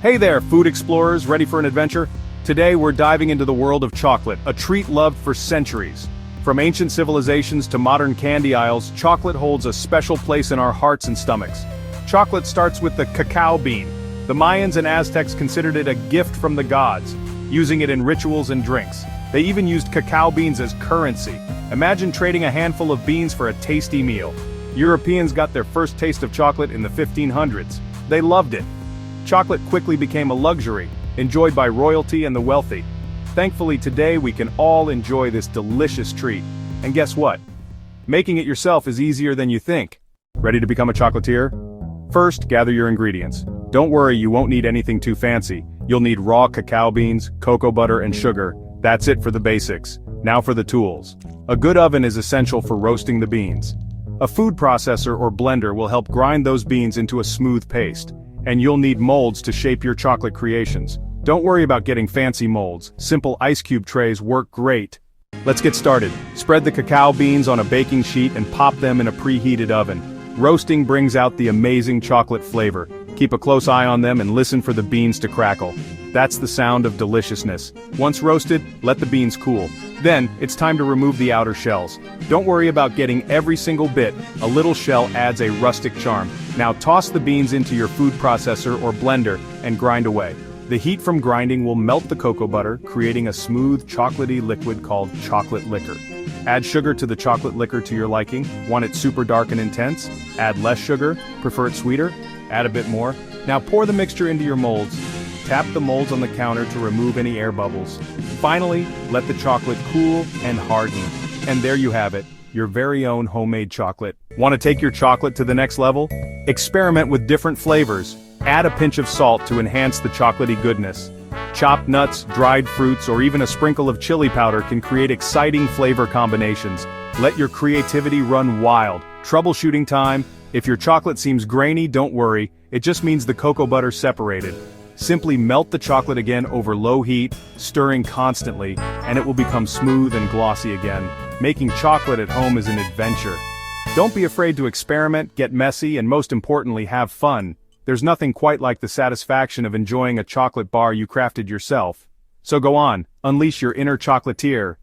Hey there, food explorers, ready for an adventure? Today we're diving into the world of chocolate, a treat loved for centuries. From ancient civilizations to modern candy aisles, chocolate holds a special place in our hearts and stomachs. Chocolate starts with the cacao bean. The Mayans and Aztecs considered it a gift from the gods, using it in rituals and drinks. They even used cacao beans as currency. Imagine trading a handful of beans for a tasty meal. Europeans got their first taste of chocolate in the 1500s. They loved it. Chocolate quickly became a luxury, enjoyed by royalty and the wealthy. Thankfully today we can all enjoy this delicious treat. And guess what? Making it yourself is easier than you think. Ready to become a chocolatier? First, gather your ingredients. Don't worry, you won't need anything too fancy. You'll need raw cacao beans, cocoa butter, and sugar. That's it for the basics. Now for the tools. A good oven is essential for roasting the beans. A food processor or blender will help grind those beans into a smooth paste. And you'll need molds to shape your chocolate creations. Don't worry about getting fancy molds. Simple ice cube trays work great. Let's get started. Spread the cacao beans on a baking sheet and pop them in a preheated oven. Roasting brings out the amazing chocolate flavor. Keep a close eye on them and listen for the beans to crackle. That's the sound of deliciousness. Once roasted, let the beans cool. Then, it's time to remove the outer shells. Don't worry about getting every single bit. A little shell adds a rustic charm. Now toss the beans into your food processor or blender and grind away. The heat from grinding will melt the cocoa butter, creating a smooth, chocolatey liquid called chocolate liquor. Add sugar to the chocolate liquor to your liking. Want it super dark and intense? Add less sugar. Prefer it sweeter? Add a bit more. Now pour the mixture into your molds. Tap the molds on the counter to remove any air bubbles. Finally, let the chocolate cool and harden. And there you have it, your very own homemade chocolate. Want to take your chocolate to the next level? Experiment with different flavors. Add a pinch of salt to enhance the chocolatey goodness. Chopped nuts, dried fruits, or even a sprinkle of chili powder can create exciting flavor combinations. Let your creativity run wild. Troubleshooting time. If your chocolate seems grainy, don't worry. It just means the cocoa butter separated. Simply melt the chocolate again over low heat, stirring constantly, and it will become smooth and glossy again. Making chocolate at home is an adventure. Don't be afraid to experiment, get messy, and most importantly, have fun. There's nothing quite like the satisfaction of enjoying a chocolate bar you crafted yourself. So go on, unleash your inner chocolatier.